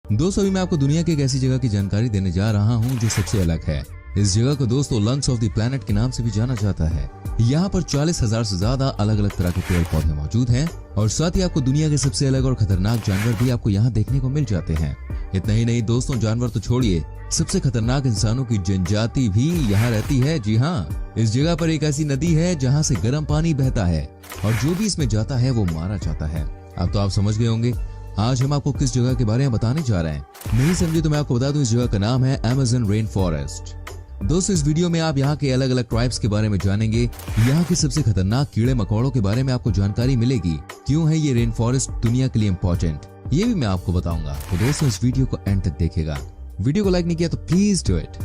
दोस्तों अभी मैं आपको दुनिया की एक ऐसी जगह की जानकारी देने जा रहा हूँ जो सबसे अलग है। इस जगह को दोस्तों लंग्स ऑफ द प्लेनेट के नाम से भी जाना जाता है। यहाँ पर 40,000 से ज्यादा अलग अलग तरह के पेड़ पौधे मौजूद हैं और साथ ही आपको दुनिया के सबसे अलग और खतरनाक जानवर भी आपको यहाँ देखने को मिल जाते हैं। इतना ही नहीं दोस्तों, जानवर तो छोड़िए, सबसे खतरनाक इंसानों की जनजाति भी यहाँ रहती है। जी हाँ, इस जगह पर एक ऐसी नदी है जहाँ से गर्म पानी बहता है और जो भी इसमें जाता है वो मारा जाता है। अब तो आप समझ गए होंगे आज हम आपको किस जगह के बारे में बताने जा रहे हैं। नहीं समझे तो मैं आपको बता दूं, इस जगह का नाम है अमेज़न रेन फॉरेस्ट। दोस्तों इस वीडियो में आप यहाँ के अलग अलग ट्राइब्स के बारे में जानेंगे, यहाँ के सबसे खतरनाक कीड़े मकोड़ों के बारे में आपको जानकारी मिलेगी। क्यों है ये रेन फॉरेस्ट दुनिया के लिए इम्पोर्टेंट, ये भी मैं आपको बताऊंगा। तो दोस्तों इस वीडियो को एंड तक देखिएगा। वीडियो को लाइक नहीं किया तो प्लीज डू इट।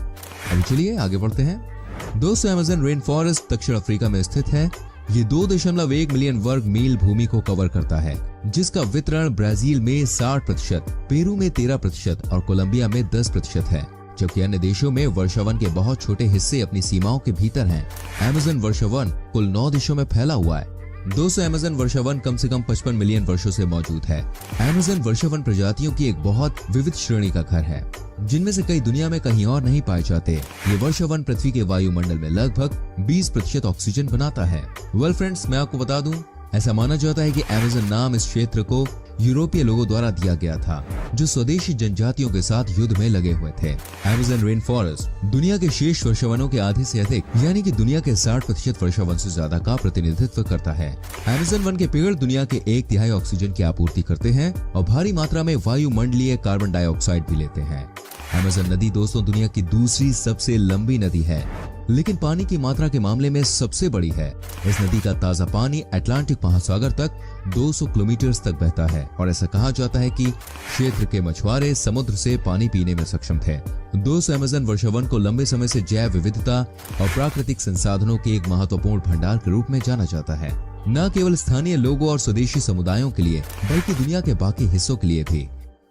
अभी चलिए आगे बढ़ते हैं। दोस्तों अमेज़न रेन फॉरेस्ट दक्षिण अफ्रीका में स्थित है। ये 2.1 मिलियन वर्ग मील भूमि को कवर करता है, जिसका वितरण ब्राजील में 60%, पेरू में 13% और कोलंबिया में 10% है, जबकि अन्य देशों में वर्षावन के बहुत छोटे हिस्से अपनी सीमाओं के भीतर हैं। अमेज़न वर्षावन कुल 9 देशों में फैला हुआ है। दोस्तों अमेज़न वर्षावन कम से कम 55 मिलियन वर्षों से मौजूद है। अमेज़न वर्षावन प्रजातियों की एक बहुत विविध श्रेणी का घर है, जिनमें से कई दुनिया में कहीं और नहीं पाए जाते। ये वर्षावन पृथ्वी के वायुमंडल में लगभग 20% ऑक्सीजन बनाता है। वेल फ्रेंड्स, मैं आपको बता दूं, ऐसा माना जाता है कि अमेज़न नाम इस क्षेत्र को यूरोपीय लोगों द्वारा दिया गया था, जो स्वदेशी जनजातियों के साथ युद्ध में लगे हुए थे। अमेज़न रेन फॉरेस्ट दुनिया के शेष वर्षावनों के आधे से अधिक यानी कि दुनिया के 60% वर्षावन से ज्यादा का प्रतिनिधित्व करता है। अमेज़न वन के पेड़ दुनिया के 1/3 ऑक्सीजन की आपूर्ति करते हैं और भारी मात्रा में वायुमंडलीय कार्बन डाइऑक्साइड भी लेते हैं। अमेज़न नदी दोस्तों दुनिया की दूसरी सबसे लंबी नदी है, लेकिन पानी की मात्रा के मामले में सबसे बड़ी है। इस नदी का ताजा पानी अटलांटिक महासागर तक 200 किलोमीटर तक बहता है और ऐसा कहा जाता है कि क्षेत्र के मछुआरे समुद्र से पानी पीने में सक्षम थे। दोस्तों अमेज़न वर्षावन को लंबे समय से जैव विविधता और प्राकृतिक संसाधनों के एक महत्वपूर्ण भंडार के रूप में जाना जाता है, न केवल स्थानीय लोगों और स्वदेशी समुदायों के लिए बल्कि दुनिया के बाकी हिस्सों के लिए भी।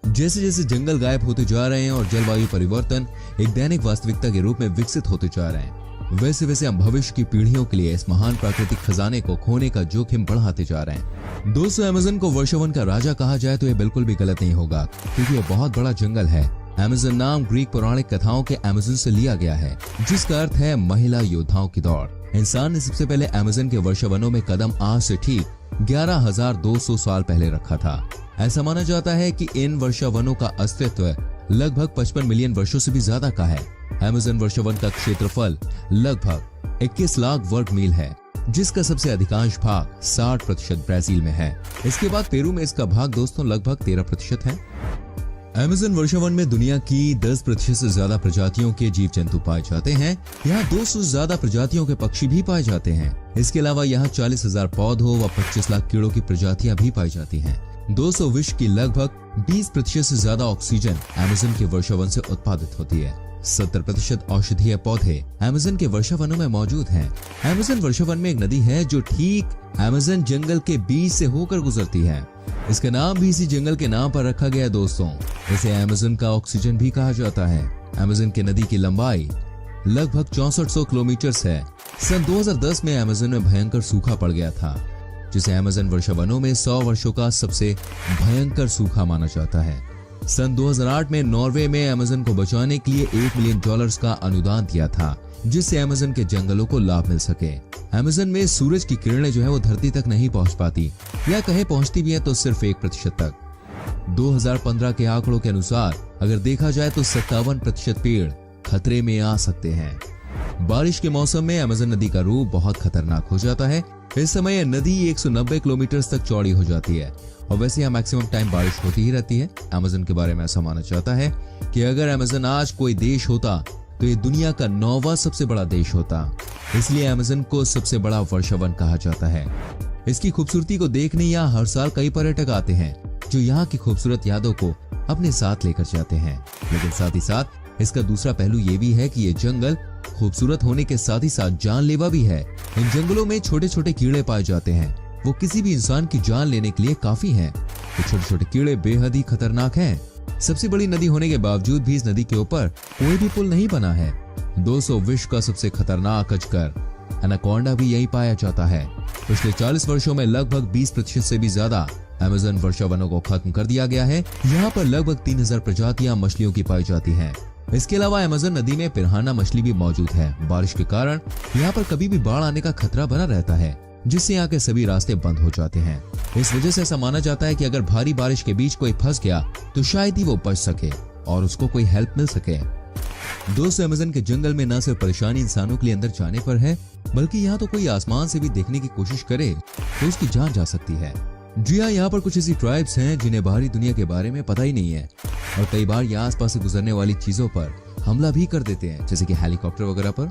जैसे जैसे जंगल गायब होते जा रहे हैं और जलवायु परिवर्तन एक दैनिक वास्तविकता के रूप में विकसित होते जा रहे हैं, वैसे वैसे हम भविष्य की पीढ़ियों के लिए इस महान प्राकृतिक खजाने को खोने का जोखिम बढ़ाते जा रहे हैं। दोस्तों अमेज़न को वर्षावन का राजा कहा जाए तो यह बिल्कुल भी गलत नहीं होगा, क्योंकि यह बहुत बड़ा जंगल है। अमेज़न नाम ग्रीक पौराणिक कथाओं के अमेज़न से लिया गया है, जिसका अर्थ है महिला योद्धाओं की दौड़। इंसान ने सबसे पहले अमेज़न के वर्षावनों में कदम आज से ठीक 11,200 साल पहले रखा था। ऐसा माना जाता है कि इन वर्षावनों का अस्तित्व लगभग 55 मिलियन वर्षों से भी ज्यादा का है। अमेज़न वर्षावन का क्षेत्रफल लगभग 21 लाख वर्ग मील है, जिसका सबसे अधिकांश भाग 60% ब्राजील में है। इसके बाद पेरू में इसका भाग दोस्तों लगभग 13% है। अमेज़न वर्षावन में दुनिया की 10% से ज्यादा प्रजातियों के जीव जंतु पाए जाते हैं। यहाँ 200 से ज्यादा प्रजातियों के पक्षी भी पाए जाते हैं। इसके अलावा यहाँ 40,000 पौधों व 25 लाख कीड़ों की प्रजातियां भी पाई जाती हैं। 200 विश्व की लगभग 20% से ज्यादा ऑक्सीजन अमेज़न के वर्षावन से उत्पादित होती है। 70% औषधीय पौधे अमेज़न के वर्षावनों में मौजूद हैं। अमेज़न वर्षावन में एक नदी है जो ठीक अमेज़न जंगल के बीच से होकर गुजरती है। इसका नाम भी इसी जंगल के नाम पर रखा गया है। दोस्तों इसे अमेज़न का ऑक्सीजन भी कहा जाता है। अमेज़न की नदी की लंबाई लगभग 6400 किलोमीटर है। सन 2010 में अमेज़न में भयंकर सूखा पड़ गया था, जिसे अमेज़न वर्षावनों में 100 वर्षों का सबसे भयंकर सूखा माना जाता है। सन 2008 में नॉर्वे में अमेज़न को बचाने के लिए $1 मिलियन का अनुदान दिया था, जिससे अमेज़न के जंगलों को लाभ मिल सके। अमेज़न में सूरज की किरणें जो है वो धरती तक नहीं पहुंच पाती, या कहीं पहुंचती भी है तो सिर्फ 1% तक। 2015 के आंकड़ों के अनुसार अगर देखा जाए तो 57% पेड़ खतरे में आ सकते हैं। बारिश के मौसम में अमेज़न नदी का रूप बहुत खतरनाक हो जाता है। इस समय यह नदी 190 किलोमीटर तक चौड़ी हो जाती है और वैसे यहाँ मैक्सिमम टाइम बारिश होती ही रहती है। अमेज़न के बारे में ऐसा माना जाता है कि अगर अमेज़न आज कोई देश होता तो ये दुनिया का 9वां सबसे बड़ा देश होता। इसलिए अमेज़न को सबसे बड़ा वर्षावन कहा जाता है। इसकी खूबसूरती को देखने यहाँ हर साल कई पर्यटक आते हैं, जो यहाँ की खूबसूरत यादों को अपने साथ लेकर जाते हैं। लेकिन साथ ही साथ इसका दूसरा पहलू ये भी है कि ये जंगल खूबसूरत होने के साथ ही साथ जानलेवा भी है। इन जंगलों में छोटे छोटे कीड़े पाए जाते हैं, वो किसी भी इंसान की जान लेने के लिए काफी हैं। ये छोटे छोटे कीड़े बेहद ही खतरनाक हैं। सबसे बड़ी नदी होने के बावजूद भी इस नदी के ऊपर कोई भी पुल नहीं बना है। 200 विश्व का सबसे खतरनाक अजगर एनाकोंडा भी यही पाया जाता है। पिछले 40 वर्षों में लगभग 20% से भी ज्यादा अमेज़न वर्षा वनों को खत्म कर दिया गया है। यहाँ पर लगभग 3000 प्रजातियां मछलियों की पाई जाती हैं। इसके अलावा अमेज़न नदी में पिरान्हा मछली भी मौजूद है। बारिश के कारण यहाँ पर कभी भी बाढ़ आने का खतरा बना रहता है, जिससे यहाँ के सभी रास्ते बंद हो जाते हैं। इस वजह से ऐसा माना जाता है कि अगर भारी बारिश के बीच कोई फंस गया तो शायद ही वो बच सके और उसको कोई हेल्प मिल सके। दोस्तों, अमेज़न के जंगल में न सिर्फ परेशानी इंसानों के लिए अंदर जाने पर है, बल्कि यहाँ तो कोई आसमान से भी देखने की कोशिश करे तो उसकी जान जा सकती है। जी हाँ, यहाँ पर कुछ ऐसी ट्राइब्स हैं जिन्हें बाहरी दुनिया के बारे में पता ही नहीं है और कई बार यहाँ आसपास से गुजरने वाली चीजों पर हमला भी कर देते हैं, जैसे कि हेलीकॉप्टर वगैरह पर,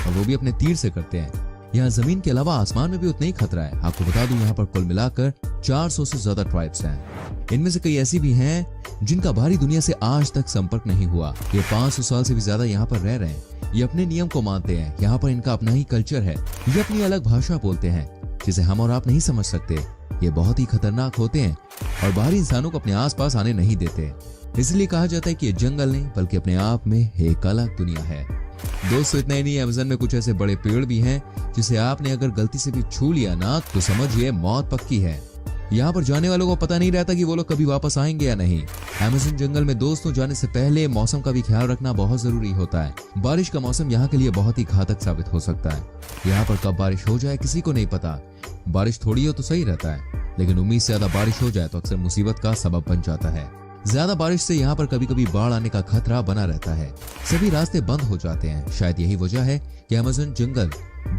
और वो भी अपने तीर से करते हैं। यहाँ जमीन के अलावा आसमान में भी उतना ही खतरा है। आपको बता दूं, यहाँ पर कुल मिलाकर 400 से ज्यादा ट्राइब्स हैं। इनमें से कई ऐसी भी हैं जिनका बाहरी दुनिया से आज तक संपर्क नहीं हुआ। ये 500 साल से भी ज्यादा यहाँ पर रह रहे हैं। ये अपने नियम को मानते हैं। यहाँ पर इनका अपना ही कल्चर है। ये अपनी अलग भाषा बोलते हैं जिसे हम और आप नहीं समझ सकते। ये बहुत ही खतरनाक होते हैं और बाहरी इंसानों को अपने आसपास आने नहीं देते। इसलिए कहा जाता है कि ये जंगल नहीं बल्कि अपने आप में एक अलग दुनिया है। दोस्तों, इतना ही नहीं, अमेज़न में कुछ ऐसे बड़े पेड़ भी हैं जिसे आपने अगर गलती से भी छू लिया ना तो समझिए मौत पक्की है। यहाँ पर जाने वालों को पता नहीं रहता कि वो लोग कभी वापस आएंगे या नहीं। अमेज़न जंगल में दोस्तों जाने से पहले मौसम का भी ख्याल रखना बहुत जरूरी होता है। बारिश का मौसम यहाँ के लिए बहुत ही घातक साबित हो सकता है। यहाँ पर कब बारिश हो जाए किसी को नहीं पता। बारिश थोड़ी हो तो सही रहता है, लेकिन उम्मीद से ज्यादा बारिश हो जाए तो अक्सर मुसीबत का सबब बन जाता है। ज्यादा बारिश से यहाँ पर कभी कभी बाढ़ आने का खतरा बना रहता है। सभी रास्ते बंद हो जाते हैं। शायद यही वजह है कि अमेज़न जंगल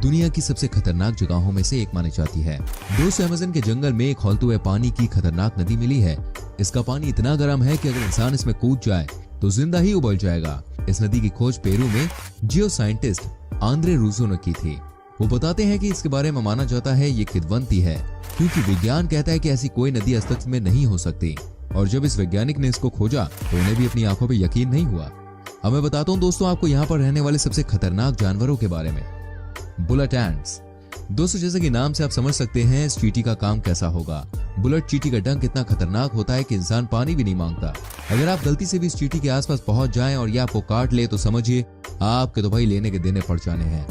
दुनिया की सबसे खतरनाक जगहों में से एक मानी जाती है। दोस्तों, अमेज़न के जंगल में एक खौलते हुए पानी की खतरनाक नदी मिली है। इसका पानी इतना गर्म है कि अगर इंसान इसमें कूद जाए तो जिंदा ही उबल जाएगा। इस नदी की खोज पेरू में जियो साइंटिस्ट आंद्रे रूसो ने की थी। वो बताते हैं कि इसके बारे में माना जाता है ये किंवदंती है, क्योंकि विज्ञान कहता है कि ऐसी कोई नदी अस्तित्व में नहीं हो सकती। और जब इस वैज्ञानिक ने इसको खोजा तो उन्हें भी अपनी आंखों पे यकीन नहीं हुआ। अब मैं बताता हूँ दोस्तों आपको यहाँ पर रहने वाले सबसे खतरनाक जानवरों के बारे में। Bullet ants. दोस्तों, जैसे कि नाम से आप समझ सकते हैं इस चींटी का काम कैसा होगा। बुलेट चींटी का डंक इतना खतरनाक होता है कि इंसान पानी भी नहीं मांगता। अगर आप गलती से भी इस चींटी के आसपास पहुंच जाएं और ये आपको काट ले तो समझिए आपके तो भाई लेने के देने पड़ जाने हैं।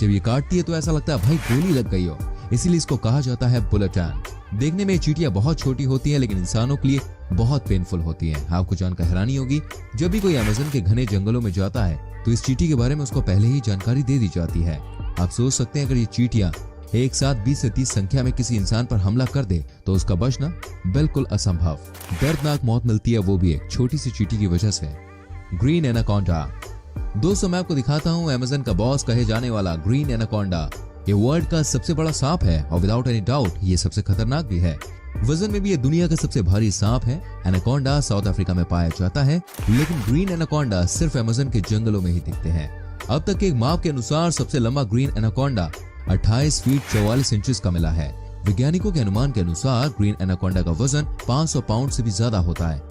जब ये काटती है तो ऐसा लगता है भाई गोली लग गई हो। इसीलिए इसको कहा जाता है बुलेट एंट। देखने में चींटियां बहुत छोटी होती हैं, लेकिन इंसानों के लिए बहुत पेनफुल होती हैं। आपको जानकर हैरानी होगी, जब भी कोई अमेज़न के घने जंगलों में जाता है तो इस चींटी के बारे में उसको पहले ही जानकारी दे दी जाती है। आप सोच सकते हैं अगर ये चींटियां एक साथ 20 से 30 संख्या में किसी इंसान पर हमला कर दे तो उसका बचना बिल्कुल असंभव। दर्दनाक मौत मिलती है, वो भी एक छोटी सी चींटी की वजह से। Green anaconda. दोस्तों, मैं आपको दिखाता हूँ अमेज़न का बॉस कहे जाने वाला ग्रीन एनाकोंडा। ये वर्ल्ड का सबसे बड़ा सांप है और विदाउट एनी डाउट ये सबसे खतरनाक भी है। वजन में भी ये दुनिया का सबसे भारी सांप है। एनाकोंडा साउथ अफ्रीका में पाया जाता है, लेकिन ग्रीन एनाकोंडा सिर्फ अमेज़न के जंगलों में ही दिखते हैं। अब तक के एक माप के अनुसार सबसे लंबा ग्रीन एनाकोंडा 28 फीट 44 इंचेस का मिला है। वैज्ञानिकों के अनुमान के अनुसार ग्रीन एनाकोंडा का वजन 500 पाउंड से भी ज्यादा होता है।